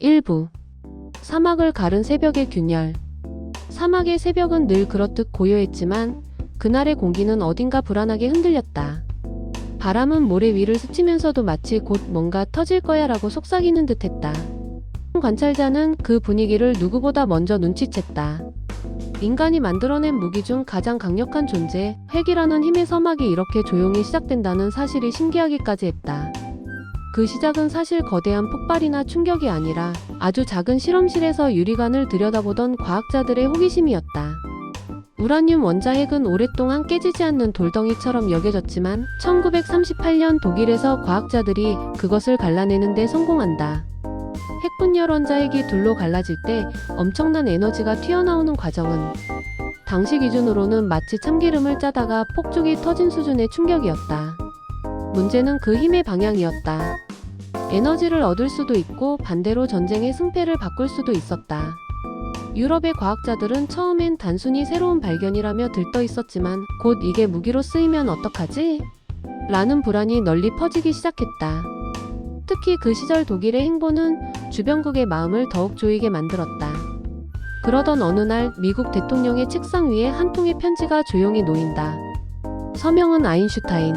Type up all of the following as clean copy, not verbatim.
일부 사막을 가른 새벽의 균열. 사막의 새벽은 늘 그렇듯 고요했지만 그날의 공기는 어딘가 불안하게 흔들렸다. 바람은 모래 위를 스치면서도 마치 곧 뭔가 터질 거야 라고 속삭이는 듯했다. 관찰자는 그 분위기를 누구보다 먼저 눈치챘다. 인간이 만들어낸 무기 중 가장 강력한 존재, 핵이라는 힘의 서막이 이렇게 조용히 시작된다는 사실이 신기하기까지 했다. 그 시작은 사실 거대한 폭발이나 충격이 아니라 아주 작은 실험실에서 유리관을 들여다보던 과학자들의 호기심이었다. 우라늄 원자핵은 오랫동안 깨지지 않는 돌덩이처럼 여겨졌지만 1938년 독일에서 과학자들이 그것을 갈라내는 데 성공한다. 핵분열 원자핵이 둘로 갈라질 때 엄청난 에너지가 튀어나오는 과정은 당시 기준으로는 마치 참기름을 짜다가 폭죽이 터진 수준의 충격이었다. 문제는 그 힘의 방향이었다. 에너지를 얻을 수도 있고 반대로 전쟁의 승패를 바꿀 수도 있었다. 유럽의 과학자들은 처음엔 단순히 새로운 발견이라며 들떠 있었지만 곧 이게 무기로 쓰이면 어떡하지? 라는 불안이 널리 퍼지기 시작했다. 특히 그 시절 독일의 행보는 주변국의 마음을 더욱 조이게 만들었다. 그러던 어느 날 미국 대통령의 책상 위에 한 통의 편지가 조용히 놓인다. 서명은 아인슈타인.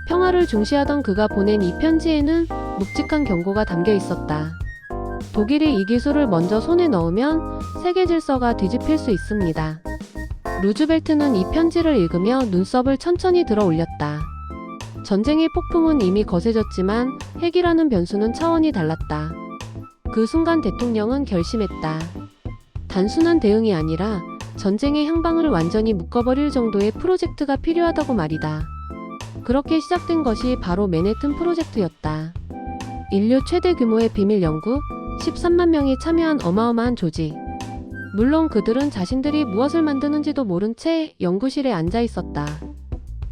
평화를 중시하던 그가 보낸 이 편지에는 묵직한 경고가 담겨 있었다. 독일이 이 기술을 먼저 손에 넣으면 세계 질서가 뒤집힐 수 있습니다. 루즈벨트는 이 편지를 읽으며 눈썹을 천천히 들어 올렸다. 전쟁의 폭풍은 이미 거세졌지만 핵이라는 변수는 차원이 달랐다. 그 순간 대통령은 결심했다. 단순한 대응이 아니라 전쟁의 향방을 완전히 묶어버릴 정도의 프로젝트가 필요하다고 말이다. 그렇게 시작된 것이 바로 맨해튼 프로젝트였다. 인류 최대 규모의 비밀 연구, 13만 명이 참여한 어마어마한 조직. 물론 그들은 자신들이 무엇을 만드는지도 모른 채 연구실에 앉아 있었다.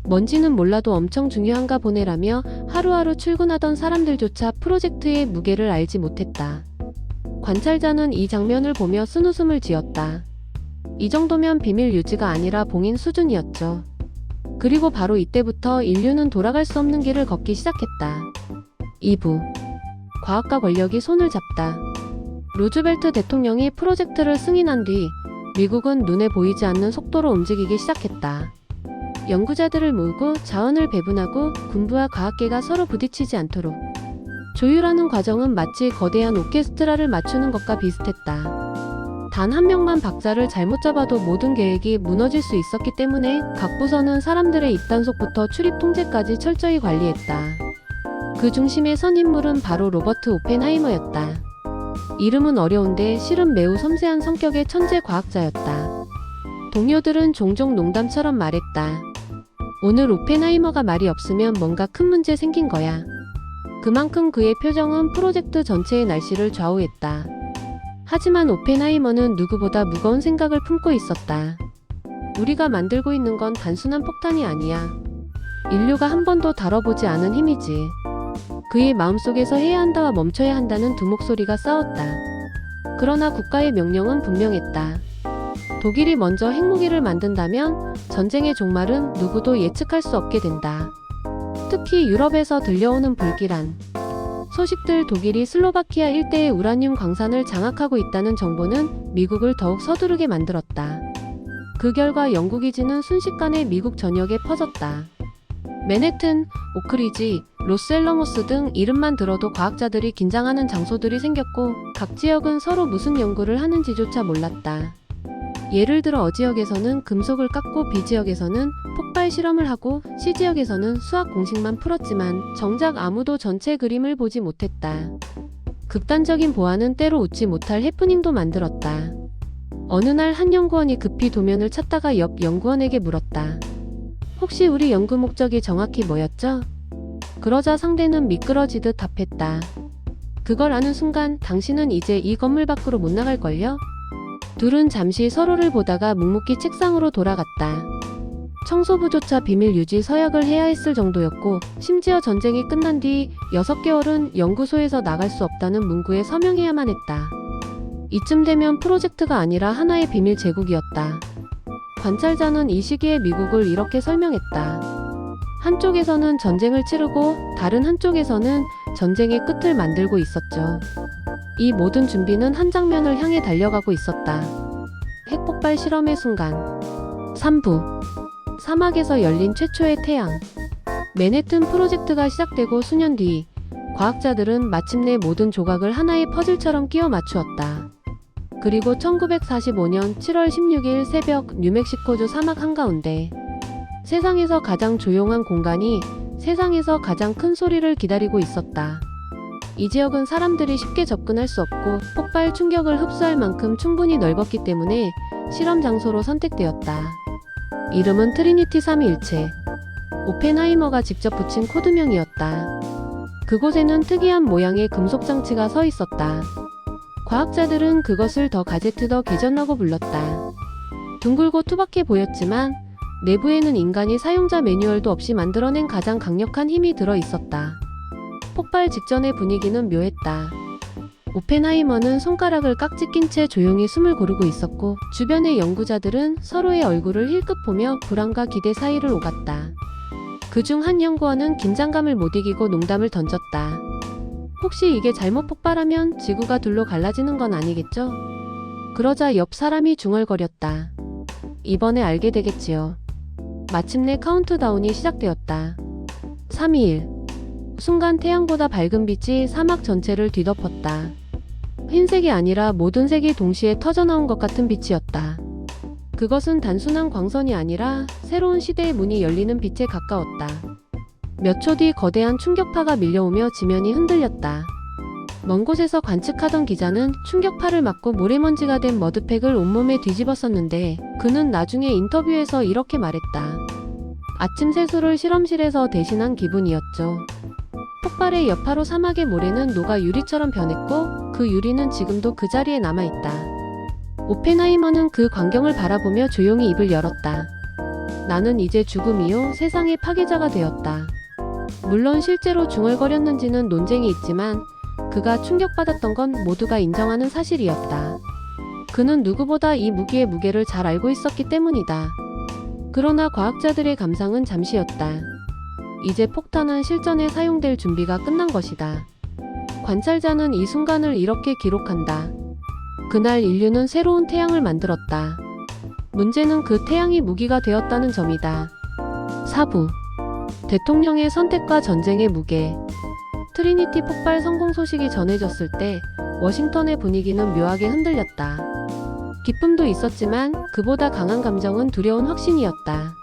뭔지는 몰라도 엄청 중요한가 보네라며 하루하루 출근하던 사람들조차 프로젝트의 무게를 알지 못했다. 관찰자는 이 장면을 보며 쓴웃음을 지었다. 이 정도면 비밀 유지가 아니라 봉인 수준이었죠. 그리고 바로 이때부터 인류는 돌아갈 수 없는 길을 걷기 시작했다. 2부 과학과 권력이 손을 잡다. 루즈벨트 대통령이 프로젝트를 승인한 뒤 미국은 눈에 보이지 않는 속도로 움직이기 시작했다. 연구자들을 모으고 자원을 배분하고 군부와 과학계가 서로 부딪히지 않도록 조율하는 과정은 마치 거대한 오케스트라를 맞추는 것과 비슷했다. 단 한 명만 박자를 잘못 잡아도 모든 계획이 무너질 수 있었기 때문에 각 부서는 사람들의 입단속부터 출입 통제까지 철저히 관리했다. 그 중심에 선 인물은 바로 로버트 오펜하이머였다. 이름은 어려운데 실은 매우 섬세한 성격의 천재 과학자였다. 동료들은 종종 농담처럼 말했다. 오늘 오펜하이머가 말이 없으면 뭔가 큰 문제 생긴 거야. 그만큼 그의 표정은 프로젝트 전체의 날씨를 좌우했다. 하지만 오펜하이머는 누구보다 무거운 생각을 품고 있었다. 우리가 만들고 있는 건 단순한 폭탄이 아니야. 인류가 한 번도 다뤄보지 않은 힘이지. 그의 마음속에서 해야 한다와 멈춰야 한다는 두 목소리가 싸웠다. 그러나 국가의 명령은 분명했다. 독일이 먼저 핵무기를 만든다면 전쟁의 종말은 누구도 예측할 수 없게 된다. 특히 유럽에서 들려오는 불길한 소식들, 독일이 슬로바키아 일대의 우라늄 광산을 장악하고 있다는 정보는 미국을 더욱 서두르게 만들었다. 그 결과 연구기지는 순식간에 미국 전역에 퍼졌다. 맨해튼, 오크리지, 로스앨러모스 등 이름만 들어도 과학자들이 긴장하는 장소들이 생겼고 각 지역은 서로 무슨 연구를 하는지조차 몰랐다. 예를 들어 어지역에서는 금속을 깎고 B지역에서는 폭발 실험을 하고 C지역에서는 수학 공식만 풀었지만 정작 아무도 전체 그림을 보지 못했다. 극단적인 보안은 때로 웃지 못할 해프닝도 만들었다. 어느 날 한 연구원이 급히 도면을 찾다가 옆 연구원에게 물었다. 혹시 우리 연구 목적이 정확히 뭐였죠? 그러자 상대는 미끄러지듯 답했다. 그걸 아는 순간 당신은 이제 이 건물 밖으로 못 나갈걸요? 둘은 잠시 서로를 보다가 묵묵히 책상으로 돌아갔다. 청소부조차 비밀 유지 서약을 해야 했을 정도였고 심지어 전쟁이 끝난 뒤 6개월은 연구소에서 나갈 수 없다는 문구에 서명해야만 했다. 이쯤 되면 프로젝트가 아니라 하나의 비밀 제국이었다. 관찰자는 이 시기에 미국을 이렇게 설명했다. 한쪽에서는 전쟁을 치르고 다른 한쪽에서는 전쟁의 끝을 만들고 있었죠. 이 모든 준비는 한 장면을 향해 달려가고 있었다. 핵폭발 실험의 순간. 3부. 사막에서 열린 최초의 태양. 맨해튼 프로젝트가 시작되고 수년 뒤 과학자들은 마침내 모든 조각을 하나의 퍼즐처럼 끼워 맞추었다. 그리고 1945년 7월 16일 새벽 뉴멕시코주 사막 한가운데 세상에서 가장 조용한 공간이 세상에서 가장 큰 소리를 기다리고 있었다. 이 지역은 사람들이 쉽게 접근할 수 없고 폭발 충격을 흡수할 만큼 충분히 넓었기 때문에 실험 장소로 선택되었다. 이름은 트리니티 3일체. 오펜하이머가 직접 붙인 코드명이었다. 그곳에는 특이한 모양의 금속 장치가 서 있었다. 과학자들은 그것을 더 가제트 더 개전라고 불렀다. 둥글고 투박해 보였지만 내부에는 인간이 사용자 매뉴얼도 없이 만들어낸 가장 강력한 힘이 들어 있었다. 폭발 직전의 분위기는 묘했다. 오펜하이머는 손가락을 깍지 낀 채 조용히 숨을 고르고 있었고 주변의 연구자들은 서로의 얼굴을 힐끗 보며 불안과 기대 사이를 오갔다. 그중 한 연구원은 긴장감을 못 이기고 농담을 던졌다. 혹시 이게 잘못 폭발하면 지구가 둘로 갈라지는 건 아니겠죠? 그러자 옆 사람이 중얼거렸다. 이번에 알게 되겠지요. 마침내 카운트다운이 시작되었다. 3, 2, 1. 순간 태양보다 밝은 빛이 사막 전체를 뒤덮었다. 흰색이 아니라 모든 색이 동시에 터져나온 것 같은 빛이었다. 그것은 단순한 광선이 아니라 새로운 시대의 문이 열리는 빛에 가까웠다. 몇 초 뒤 거대한 충격파가 밀려오며 지면이 흔들렸다. 먼 곳에서 관측하던 기자는 충격파를 맞고 모래먼지가 된 머드팩을 온몸에 뒤집었었는데 그는 나중에 인터뷰에서 이렇게 말했다. 아침 세수를 실험실에서 대신한 기분이었죠. 폭발의 여파로 사막의 모래는 녹아 유리처럼 변했고 그 유리는 지금도 그 자리에 남아있다. 오펜하이머는 그 광경을 바라보며 조용히 입을 열었다. 나는 이제 죽음이요 세상의 파괴자가 되었다. 물론 실제로 중얼거렸는지는 논쟁이 있지만 그가 충격받았던 건 모두가 인정하는 사실이었다. 그는 누구보다 이 무기의 무게를 잘 알고 있었기 때문이다. 그러나 과학자들의 감상은 잠시였다. 이제 폭탄은 실전에 사용될 준비가 끝난 것이다. 관찰자는 이 순간을 이렇게 기록한다. 그날 인류는 새로운 태양을 만들었다. 문제는 그 태양이 무기가 되었다는 점이다. 4부. 대통령의 선택과 전쟁의 무게. 트리니티 폭발 성공 소식이 전해졌을 때 워싱턴의 분위기는 묘하게 흔들렸다. 기쁨도 있었지만 그보다 강한 감정은 두려운 확신이었다.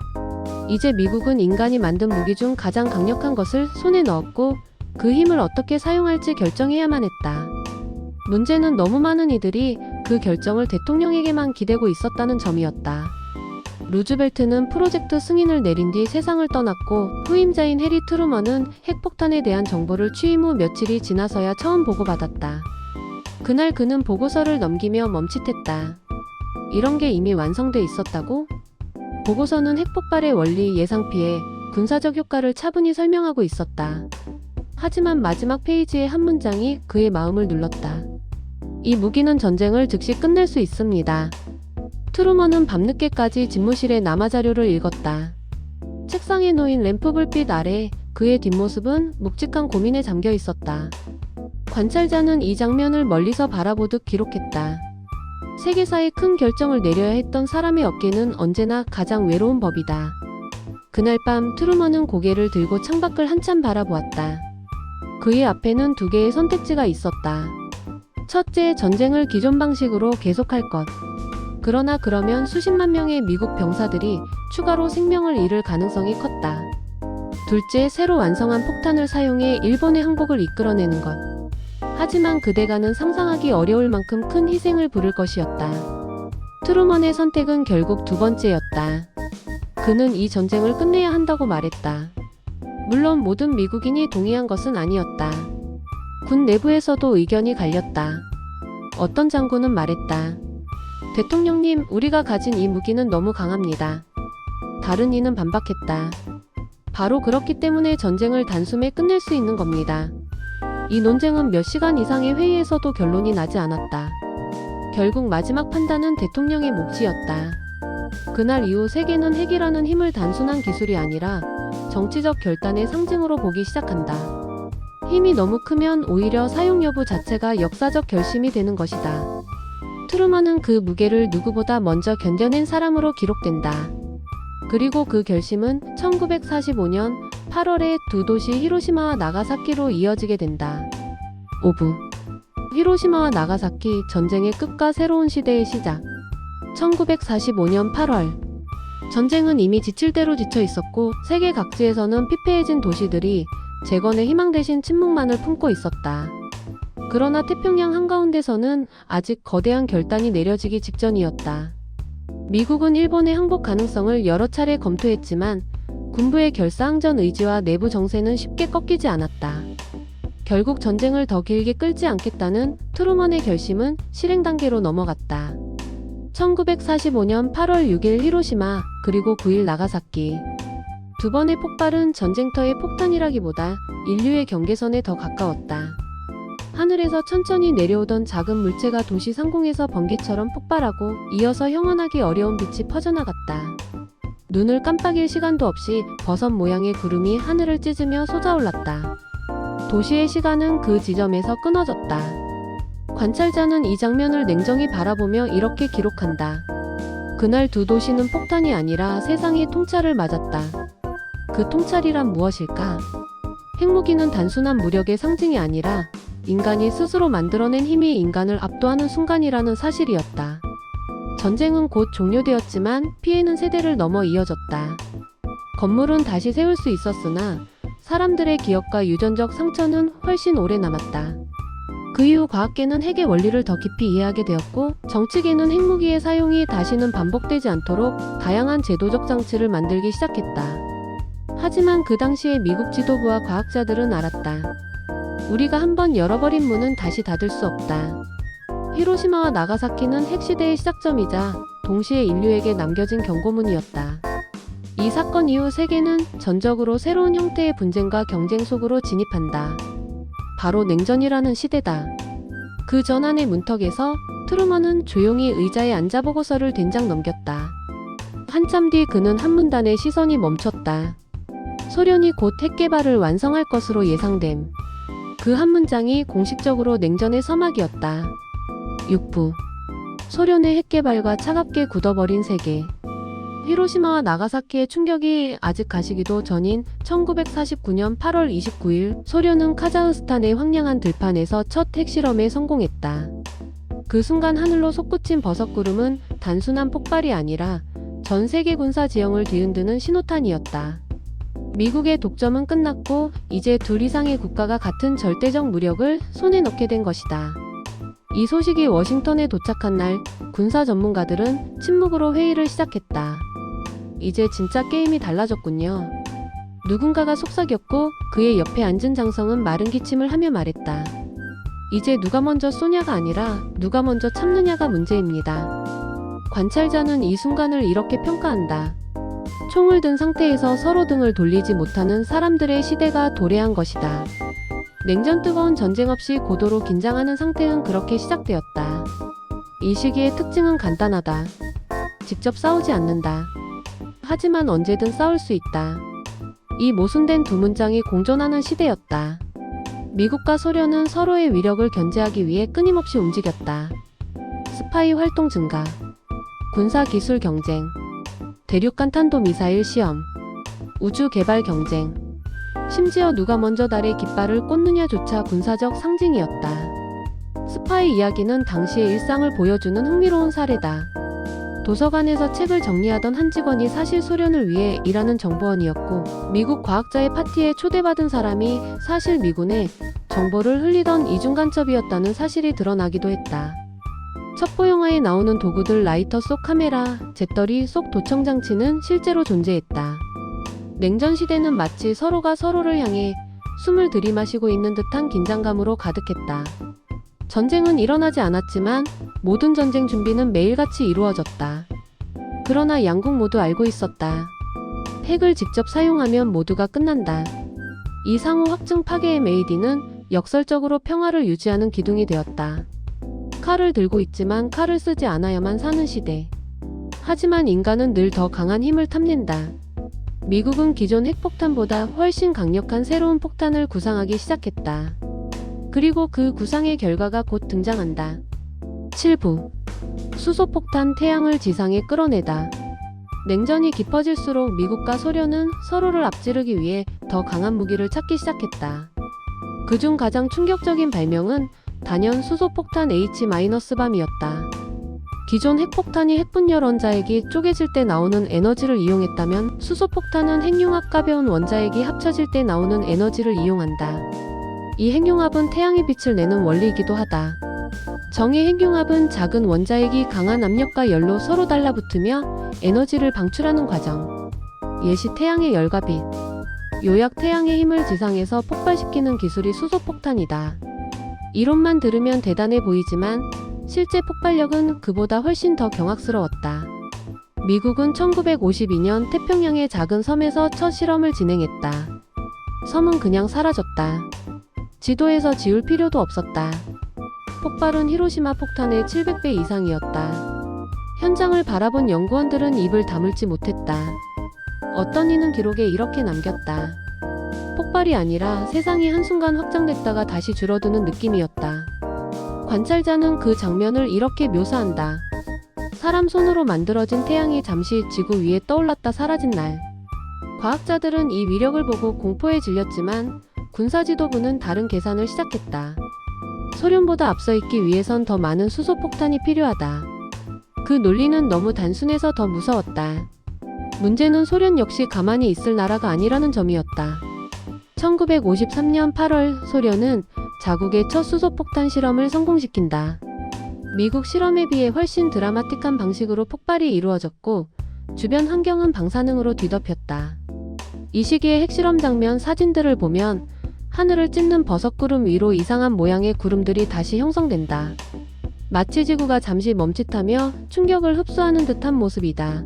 이제 미국은 인간이 만든 무기 중 가장 강력한 것을 손에 넣었고 그 힘을 어떻게 사용할지 결정해야만 했다. 문제는 너무 많은 이들이 그 결정을 대통령에게만 기대고 있었다는 점이었다. 루즈벨트는 프로젝트 승인을 내린 뒤 세상을 떠났고 후임자인 해리 트루먼은 핵폭탄에 대한 정보를 취임 후 며칠이 지나서야 처음 보고받았다. 그날 그는 보고서를 넘기며 멈칫했다. 이런 게 이미 완성돼 있었다고? 보고서는 핵폭발의 원리, 예상 피해, 군사적 효과를 차분히 설명하고 있었다. 하지만 마지막 페이지의 한 문장이 그의 마음을 눌렀다. 이 무기는 전쟁을 즉시 끝낼 수 있습니다. 트루먼은 밤늦게까지 집무실에 남아 자료를 읽었다. 책상에 놓인 램프 불빛 아래 그의 뒷모습은 묵직한 고민에 잠겨 있었다. 관찰자는 이 장면을 멀리서 바라보듯 기록했다. 세계사의 큰 결정을 내려야 했던 사람의 어깨는 언제나 가장 외로운 법이다. 그날 밤 트루먼은 고개를 들고 창밖을 한참 바라보았다. 그의 앞에는 두 개의 선택지가 있었다. 첫째, 전쟁을 기존 방식으로 계속할 것. 그러나 그러면 수십만 명의 미국 병사들이 추가로 생명을 잃을 가능성이 컸다. 둘째, 새로 완성한 폭탄을 사용해 일본의 항복을 이끌어내는 것. 하지만 그 대가는 상상하기 어려울 만큼 큰 희생을 부를 것이었다. 트루먼의 선택은 결국 두 번째였다. 그는 이 전쟁을 끝내야 한다고 말했다. 물론 모든 미국인이 동의한 것은 아니었다. 군 내부에서도 의견이 갈렸다. 어떤 장군은 말했다. 대통령님, 우리가 가진 이 무기는 너무 강합니다. 다른 이는 반박했다. 바로 그렇기 때문에 전쟁을 단숨에 끝낼 수 있는 겁니다. 이 논쟁은 몇 시간 이상의 회의에서도 결론이 나지 않았다. 결국 마지막 판단은 대통령의 몫이었다. 그날 이후 세계는 핵이라는 힘을 단순한 기술이 아니라 정치적 결단의 상징으로 보기 시작한다. 힘이 너무 크면 오히려 사용 여부 자체가 역사적 결심이 되는 것이다. 트루먼은 그 무게를 누구보다 먼저 견뎌낸 사람으로 기록된다. 그리고 그 결심은 1945년 8월에 두 도시 히로시마와 나가사키로 이어지게 된다. 5부 히로시마와 나가사키 전쟁의 끝과 새로운 시대의 시작. 1945년 8월 전쟁은 이미 지칠 대로 지쳐 있었고 세계 각지에서는 피폐해진 도시들이 재건의 희망 대신 침묵만을 품고 있었다. 그러나 태평양 한가운데서는 아직 거대한 결단이 내려지기 직전이었다. 미국은 일본의 항복 가능성을 여러 차례 검토했지만 군부의 결사항전 의지와 내부 정세는 쉽게 꺾이지 않았다. 결국 전쟁을 더 길게 끌지 않겠다는 트루먼의 결심은 실행 단계로 넘어갔다. 1945년 8월 6일 히로시마 그리고 9일 나가사키. 두 번의 폭발은 전쟁터의 폭탄이라기보다 인류의 경계선에 더 가까웠다. 하늘에서 천천히 내려오던 작은 물체가 도시 상공에서 번개처럼 폭발하고 이어서 형언하기 어려운 빛이 퍼져나갔다. 눈을 깜빡일 시간도 없이 버섯 모양의 구름이 하늘을 찢으며 솟아올랐다. 도시의 시간은 그 지점에서 끊어졌다. 관찰자는 이 장면을 냉정히 바라보며 이렇게 기록한다. 그날 두 도시는 폭탄이 아니라 세상의 통찰을 맞았다. 그 통찰이란 무엇일까? 핵무기는 단순한 무력의 상징이 아니라 인간이 스스로 만들어낸 힘이 인간을 압도하는 순간이라는 사실이었다. 전쟁은 곧 종료되었지만 피해는 세대를 넘어 이어졌다. 건물은 다시 세울 수 있었으나 사람들의 기억과 유전적 상처는 훨씬 오래 남았다. 그 이후 과학계는 핵의 원리를 더 깊이 이해하게 되었고 정치계는 핵무기의 사용이 다시는 반복되지 않도록 다양한 제도적 장치를 만들기 시작했다. 하지만 그 당시의 미국 지도부와 과학자들은 알았다. 우리가 한번 열어버린 문은 다시 닫을 수 없다. 히로시마와 나가사키는 핵시대의 시작점이자 동시에 인류에게 남겨진 경고문이었다. 이 사건 이후 세계는 전적으로 새로운 형태의 분쟁과 경쟁 속으로 진입한다. 바로 냉전이라는 시대다. 그 전환의 문턱에서 트루먼은 조용히 의자에 앉아 보고서를 된장 넘겼다. 한참 뒤 그는 한 문단에 시선이 멈췄다. 소련이 곧 핵 개발을 완성할 것으로 예상됨. 그 한 문장이 공식적으로 냉전의 서막이었다. 6부 소련의 핵 개발과 차갑게 굳어버린 세계. 히로시마와 나가사키의 충격이 아직 가시기도 전인 1949년 8월 29일 소련은 카자흐스탄의 황량한 들판에서 첫 핵실험에 성공했다. 그 순간 하늘로 솟구친 버섯구름은 단순한 폭발이 아니라 전 세계 군사 지형을 뒤흔드는 신호탄이었다. 미국의 독점은 끝났고 이제 둘 이상의 국가가 같은 절대적 무력을 손에 넣게 된 것이다. 이 소식이 워싱턴에 도착한 날 군사 전문가들은 침묵으로 회의를 시작했다. 이제 진짜 게임이 달라졌군요. 누군가가 속삭였고 그의 옆에 앉은 장성은 마른 기침을 하며 말했다. 이제 누가 먼저 쏘냐가 아니라 누가 먼저 참느냐가 문제입니다. 관찰자는 이 순간을 이렇게 평가한다. 총을 든 상태에서 서로 등을 돌리지 못하는 사람들의 시대가 도래한 것이다. 냉전 뜨거운 전쟁 없이 고도로 긴장하는 상태는 그렇게 시작되었다. 이 시기의 특징은 간단하다. 직접 싸우지 않는다. 하지만 언제든 싸울 수 있다. 이 모순된 두 문장이 공존하는 시대였다. 미국과 소련은 서로의 위력을 견제하기 위해 끊임없이 움직였다. 스파이 활동 증가, 군사 기술 경쟁, 대륙간 탄도미사일 시험, 우주 개발 경쟁, 심지어 누가 먼저 달에 깃발을 꽂느냐조차 군사적 상징이었다. 스파이 이야기는 당시의 일상을 보여주는 흥미로운 사례다. 도서관에서 책을 정리하던 한 직원이 사실 소련을 위해 일하는 정보원이었고 미국 과학자의 파티에 초대받은 사람이 사실 미군에 정보를 흘리던 이중간첩이었다는 사실이 드러나기도 했다. 첩보 영화에 나오는 도구들 라이터 속 카메라, 잿더리 속 도청장치는 실제로 존재했다. 냉전 시대는 마치 서로가 서로를 향해 숨을 들이마시고 있는 듯한 긴장감으로 가득했다. 전쟁은 일어나지 않았지만 모든 전쟁 준비는 매일같이 이루어졌다. 그러나 양국 모두 알고 있었다. 핵을 직접 사용하면 모두가 끝난다. 이 상호 확증 파괴의 메이디는 역설적으로 평화를 유지하는 기둥이 되었다. 칼을 들고 있지만 칼을 쓰지 않아야만 사는 시대. 하지만 인간은 늘 더 강한 힘을 탐낸다. 미국은 기존 핵폭탄보다 훨씬 강력한 새로운 폭탄을 구상하기 시작했다. 그리고 그 구상의 결과가 곧 등장한다. 7부. 수소폭탄 태양을 지상에 끌어내다. 냉전이 깊어질수록 미국과 소련은 서로를 앞지르기 위해 더 강한 무기를 찾기 시작했다. 그중 가장 충격적인 발명은 단연 수소폭탄 H-밤이었다. 기존 핵폭탄이 핵분열 원자핵이 쪼개질 때 나오는 에너지를 이용했다면 수소폭탄은 핵융합 가벼운 원자핵이 합쳐질 때 나오는 에너지를 이용한다. 이 핵융합은 태양의 빛을 내는 원리이기도 하다. 정의 핵융합은 작은 원자핵이 강한 압력과 열로 서로 달라붙으며 에너지를 방출하는 과정. 예시 태양의 열과 빛. 요약 태양의 힘을 지상에서 폭발시키는 기술이 수소폭탄이다. 이론만 들으면 대단해 보이지만 실제 폭발력은 그보다 훨씬 더 경악스러웠다. 미국은 1952년 태평양의 작은 섬에서 첫 실험을 진행했다. 섬은 그냥 사라졌다. 지도에서 지울 필요도 없었다. 폭발은 히로시마 폭탄의 700배 이상이었다. 현장을 바라본 연구원들은 입을 다물지 못했다. 어떤 이는 기록에 이렇게 남겼다. 폭발이 아니라 세상이 한순간 확장됐다가 다시 줄어드는 느낌이었다. 관찰자는 그 장면을 이렇게 묘사한다. 사람 손으로 만들어진 태양이 잠시 지구 위에 떠올랐다 사라진 날. 과학자들은 이 위력을 보고 공포에 질렸지만 군사지도부는 다른 계산을 시작했다. 소련보다 앞서 있기 위해선 더 많은 수소폭탄이 필요하다. 그 논리는 너무 단순해서 더 무서웠다. 문제는 소련 역시 가만히 있을 나라가 아니라는 점이었다. 1953년 8월 소련은 자국의 첫 수소폭탄 실험을 성공시킨다. 미국 실험에 비해 훨씬 드라마틱한 방식으로 폭발이 이루어졌고 주변 환경은 방사능으로 뒤덮였다. 이 시기의 핵실험 장면 사진들을 보면 하늘을 찢는 버섯구름 위로 이상한 모양의 구름들이 다시 형성된다. 마치 지구가 잠시 멈칫하며 충격을 흡수하는 듯한 모습이다.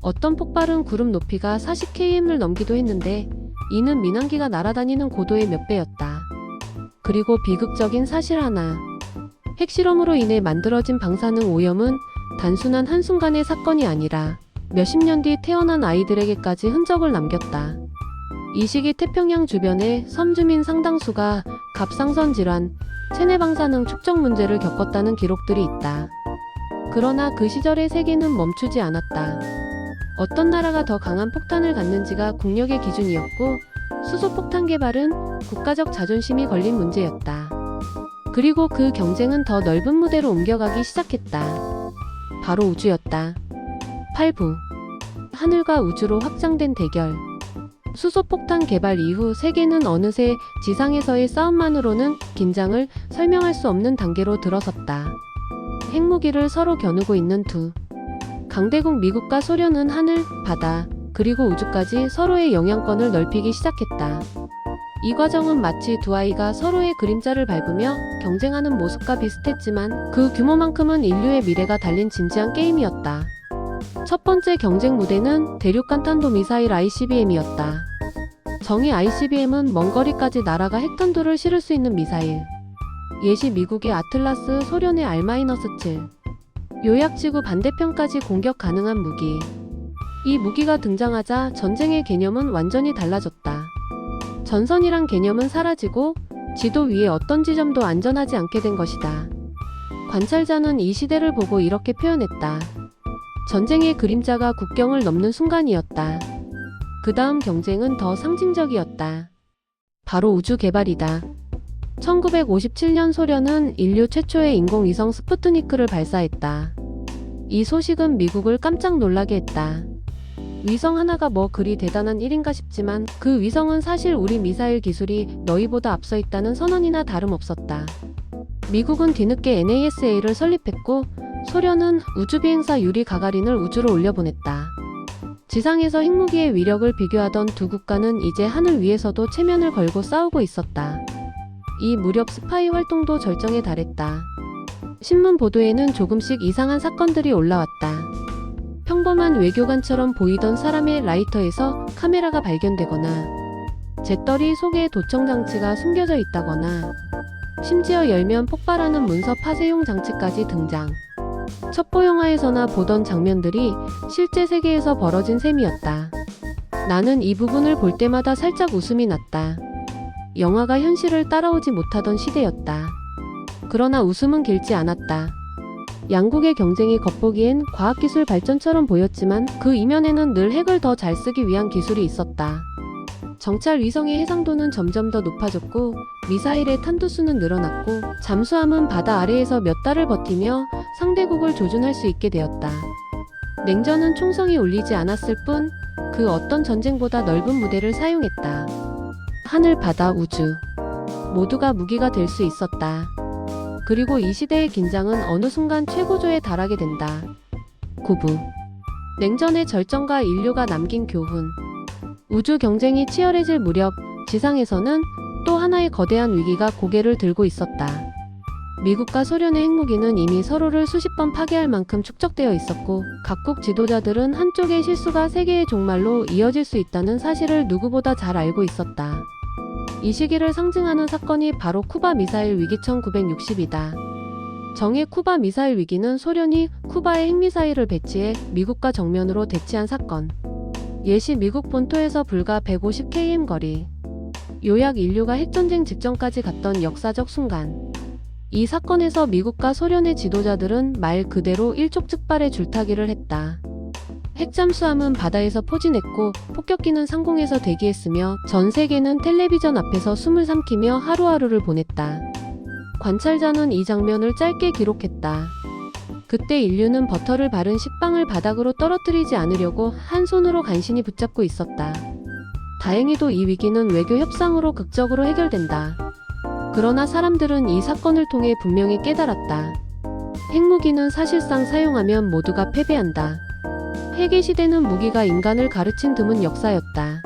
어떤 폭발은 구름 높이가 40km를 넘기도 했는데 이는 민항기가 날아다니는 고도의 몇 배였다. 그리고 비극적인 사실 하나. 핵실험으로 인해 만들어진 방사능 오염은 단순한 한순간의 사건이 아니라 몇십 년 뒤 태어난 아이들에게까지 흔적을 남겼다. 이 시기 태평양 주변의 섬 주민 상당수가 갑상선 질환, 체내 방사능 축적 문제를 겪었다는 기록들이 있다. 그러나 그 시절의 세계는 멈추지 않았다. 어떤 나라가 더 강한 폭탄을 갖는지가 국력의 기준이었고 수소폭탄 개발은 국가적 자존심이 걸린 문제였다. 그리고 그 경쟁은 더 넓은 무대로 옮겨가기 시작했다. 바로 우주였다. 8부. 하늘과 우주로 확장된 대결. 수소폭탄 개발 이후 세계는 어느새 지상에서의 싸움만으로는 긴장을 설명할 수 없는 단계로 들어섰다. 핵무기를 서로 겨누고 있는 두 강대국 미국과 소련은 하늘, 바다, 그리고 우주까지 서로의 영향권을 넓히기 시작했다. 이 과정은 마치 두 아이가 서로의 그림자를 밟으며 경쟁하는 모습과 비슷했지만 그 규모만큼은 인류의 미래가 달린 진지한 게임이었다. 첫 번째 경쟁 무대는 대륙간 탄도미사일 ICBM이었다. 정의 ICBM은 먼 거리까지 날아가 핵탄두를 실을 수 있는 미사일. 예시 미국의 아틀라스, 소련의 R-7. 요약 지구 반대편까지 공격 가능한 무기. 이 무기가 등장하자 전쟁의 개념은 완전히 달라졌다. 전선이란 개념은 사라지고 지도 위에 어떤 지점도 안전하지 않게 된 것이다. 관찰자는 이 시대를 보고 이렇게 표현했다. 전쟁의 그림자가 국경을 넘는 순간이었다. 그 다음 경쟁은 더 상징적이었다. 바로 우주 개발이다. 1957년 소련은 인류 최초의 인공위성 스푸트니크를 발사했다. 이 소식은 미국을 깜짝 놀라게 했다. 위성 하나가 뭐 그리 대단한 일인가 싶지만 그 위성은 사실 우리 미사일 기술이 너희보다 앞서 있다는 선언이나 다름없었다. 미국은 뒤늦게 NASA를 설립했고 소련은 우주비행사 유리 가가린을 우주로 올려보냈다. 지상에서 핵무기의 위력을 비교하던 두 국가는 이제 하늘 위에서도 체면을 걸고 싸우고 있었다. 이 무렵 스파이 활동도 절정에 달했다. 신문 보도에는 조금씩 이상한 사건들이 올라왔다. 평범한 외교관처럼 보이던 사람의 라이터에서 카메라가 발견되거나 잿더리 속에 도청 장치가 숨겨져 있다거나 심지어 열면 폭발하는 문서 파쇄용 장치까지 등장. 첩보 영화에서나 보던 장면들이 실제 세계에서 벌어진 셈이었다. 나는 이 부분을 볼 때마다 살짝 웃음이 났다. 영화가 현실을 따라오지 못하던 시대였다. 그러나 웃음은 길지 않았다. 양국의 경쟁이 겉보기엔 과학기술 발전처럼 보였지만 그 이면에는 늘 핵을 더 잘 쓰기 위한 기술이 있었다. 정찰 위성의 해상도는 점점 더 높아졌고 미사일의 탄두수는 늘어났고 잠수함은 바다 아래에서 몇 달을 버티며 상대국을 조준할 수 있게 되었다. 냉전은 총성이 울리지 않았을 뿐 그 어떤 전쟁보다 넓은 무대를 사용했다. 하늘, 바다, 우주 모두가 무기가 될 수 있었다. 그리고 이 시대의 긴장은 어느 순간 최고조에 달하게 된다. 9부 냉전의 절정과 인류가 남긴 교훈. 우주 경쟁이 치열해질 무렵 지상에서는 또 하나의 거대한 위기가 고개를 들고 있었다. 미국과 소련의 핵무기는 이미 서로를 수십 번 파괴할 만큼 축적되어 있었고 각국 지도자들은 한쪽의 실수가 세계의 종말로 이어질 수 있다는 사실을 누구보다 잘 알고 있었다. 이 시기를 상징하는 사건이 바로 쿠바 미사일 위기 1960이다. 정의 쿠바 미사일 위기는 소련이 쿠바에 핵미사일을 배치해 미국과 정면으로 대치한 사건. 예시 미국 본토에서 불과 150km 거리. 요약 인류가 핵전쟁 직전까지 갔던 역사적 순간. 이 사건에서 미국과 소련의 지도자들은 말 그대로 일촉즉발의 줄타기를 했다. 핵잠수함은 바다에서 포진했고 폭격기는 상공에서 대기했으며 전 세계는 텔레비전 앞에서 숨을 삼키며 하루하루를 보냈다. 관찰자는 이 장면을 짧게 기록했다. 그때 인류는 버터를 바른 식빵을 바닥으로 떨어뜨리지 않으려고 한 손으로 간신히 붙잡고 있었다. 다행히도 이 위기는 외교 협상으로 극적으로 해결된다. 그러나 사람들은 이 사건을 통해 분명히 깨달았다. 핵무기는 사실상 사용하면 모두가 패배한다. 핵의 시대는 무기가 인간을 가르친 드문 역사였다.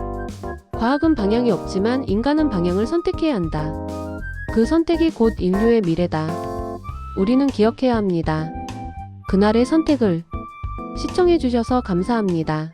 과학은 방향이 없지만 인간은 방향을 선택해야 한다. 그 선택이 곧 인류의 미래다. 우리는 기억해야 합니다. 그날의 선택을. 시청해주셔서 감사합니다.